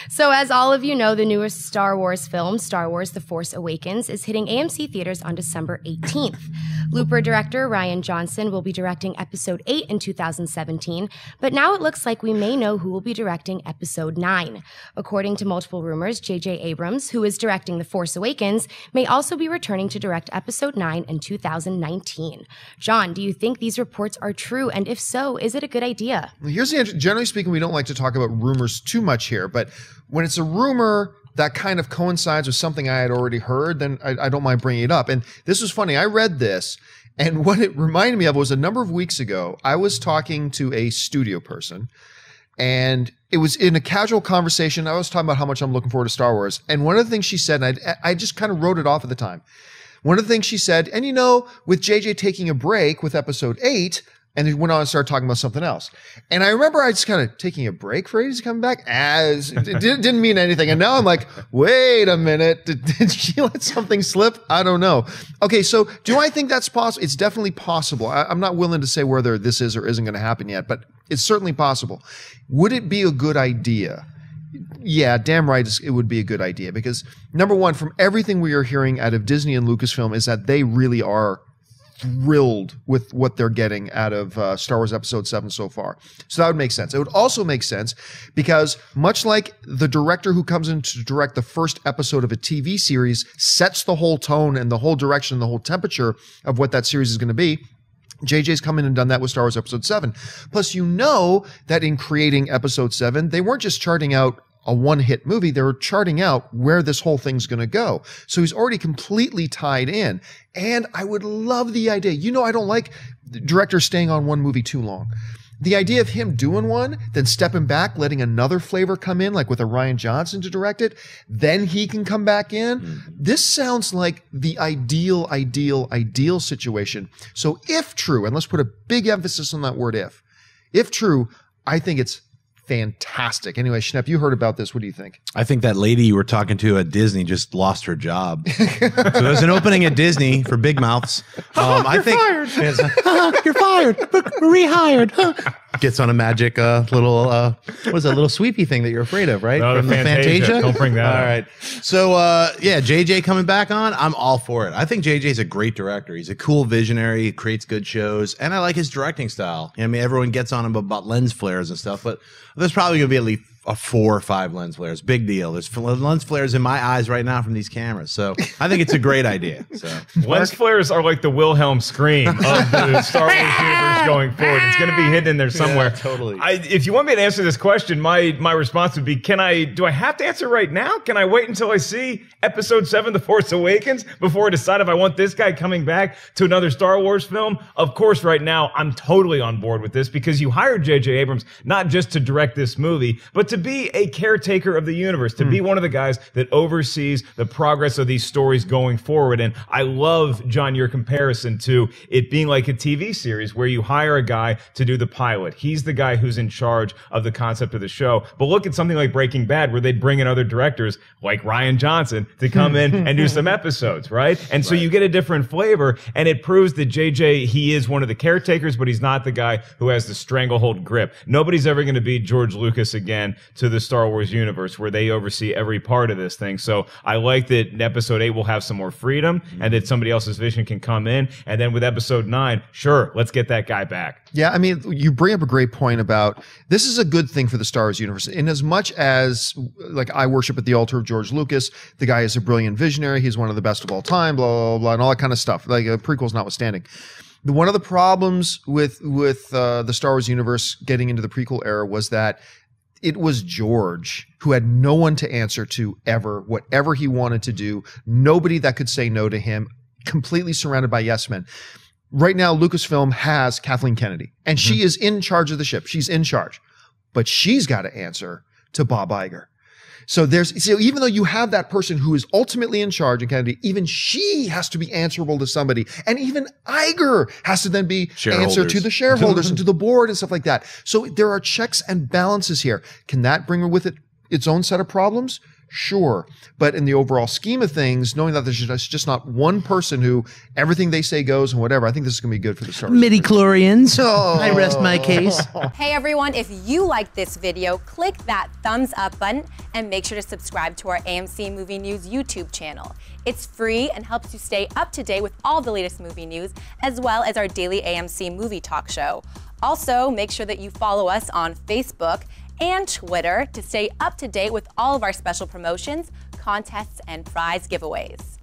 So as all of you know, the newest Star Wars film, Star Wars The Force Awakens, is hitting AMC Theatres on December 18th. Looper director Rian Johnson will be directing Episode 8 in 2017, but now it looks like we may know who will be directing Episode 9. According to multiple rumors, J.J. Abrams, who is directing The Force Awakens, may also be returning to direct Episode 9 in 2019. John, do you think these reports are true? And if so, is it a good idea? Well, here's the answer. Generally speaking, we don't like to talk about rumors too much here, but when it's a rumor that kind of coincides with something I had already heard, then I don't mind bringing it up. And this was funny. I read this, and what it reminded me of was a number of weeks ago, I was talking to a studio person, and it was in a casual conversation. I was talking about how much I'm looking forward to Star Wars. And one of the things she said, and I just kind of wrote it off at the time. One of the things she said, and you know, with JJ taking a break with Episode 8, and he went on and started talking about something else. And I remember I just kind of taking a break for A's coming back as it didn't mean anything. And now I'm like, wait a minute. Did she let something slip? I don't know. Okay. So do I think that's possible? It's definitely possible. I'm not willing to say whether this is or isn't going to happen yet, but it's certainly possible. Would it be a good idea? Yeah, damn right it would be a good idea because number one, from everything we are hearing out of Disney and Lucasfilm is that they really are thrilled with what they're getting out of Star Wars Episode 7 so far. So that would make sense. It would also make sense because much like the director who comes in to direct the first episode of a TV series sets the whole tone and the whole direction, the whole temperature of what that series is going to be, JJ's come in and done that with Star Wars Episode 7. Plus, you know that in creating Episode 7, they weren't just charting out a one-hit movie, they were charting out where this whole thing's going to go. So he's already completely tied in. And I would love the idea. You know, I don't like directors staying on one movie too long. The idea of him doing one, then stepping back, letting another flavor come in, like with a Rian Johnson to direct it, then he can come back in. Mm-hmm. This sounds like the ideal situation. So if true, and let's put a big emphasis on that word if true, I think it's fantastic. Anyway, Schnepp, you heard about this. What do you think? I think that lady you were talking to at Disney just lost her job. So there's an opening at Disney for big mouths. I think fired. You're fired. Rehired. Gets on a magic little what was that little sweepy thing that you're afraid of, right? No, from the Fantasia. Don't bring that. All right. So yeah, JJ coming back on. I'm all for it. I think JJ's a great director. He's a cool visionary. He creates good shows, and I like his directing style. I mean, everyone gets on him about lens flares and stuff, but there's probably going to be at least 4 or 5 lens flares. Big deal. There's lens flares in my eyes right now from these cameras. So I think it's a great idea. So lens flares are like the Wilhelm scream of the Star Wars universe going forward. It's going to be hidden in there somewhere. Yeah, totally. If you want me to answer this question, my response would be, do I have to answer right now? Can I wait until I see Episode 7, The Force Awakens, before I decide if I want this guy coming back to another Star Wars film? Of course, right now, I'm totally on board with this because you hired J.J. Abrams not just to direct this movie, but to be a caretaker of the universe, to be one of the guys that oversees the progress of these stories going forward. And I love, John, your comparison to it being like a TV series where you hire a guy to do the pilot. He's the guy who's in charge of the concept of the show. But look at something like Breaking Bad, where they'd bring in other directors like Rian Johnson to come in and do some episodes, right? And so you get a different flavor, and it proves that JJ, he is one of the caretakers, but he's not the guy who has the stranglehold grip. Nobody's ever going to be George Lucas again to the Star Wars universe, where they oversee every part of this thing. So I like that Episode 8 will have some more freedom, and that somebody else's vision can come in. And then with Episode 9, sure, let's get that guy back. Yeah, I mean, you bring up a great point about this is a good thing for the Star Wars universe. In as much as, like, I worship at the altar of George Lucas, the guy is a brilliant visionary. He's one of the best of all time, blah, blah, blah, and all that kind of stuff, like prequels notwithstanding. One of the problems with the Star Wars universe getting into the prequel era was that it was George who had no one to answer to ever, whatever he wanted to do, nobody that could say no to him, completely surrounded by yes men. Right now, Lucasfilm has Kathleen Kennedy, and she is in charge of the ship. She's in charge, but she's got to answer to Bob Iger. So even though you have that person who is ultimately in charge in Kennedy, even she has to be answerable to somebody. And even Iger has to then be answer to the shareholders and to the board and stuff like that. So there are checks and balances here. Can that bring with it its own set of problems? Sure. But in the overall scheme of things, knowing that there's just not one person who everything they say goes and whatever, I think this is going to be good for the Star Wars. Midi-chlorians. I rest my case. Hey everyone, if you liked this video, click that thumbs up button and make sure to subscribe to our AMC Movie News YouTube channel. It's free and helps you stay up to date with all the latest movie news, as well as our daily AMC movie talk show. Also, make sure that you follow us on Facebook and Twitter to stay up to date with all of our special promotions, contests, and prize giveaways.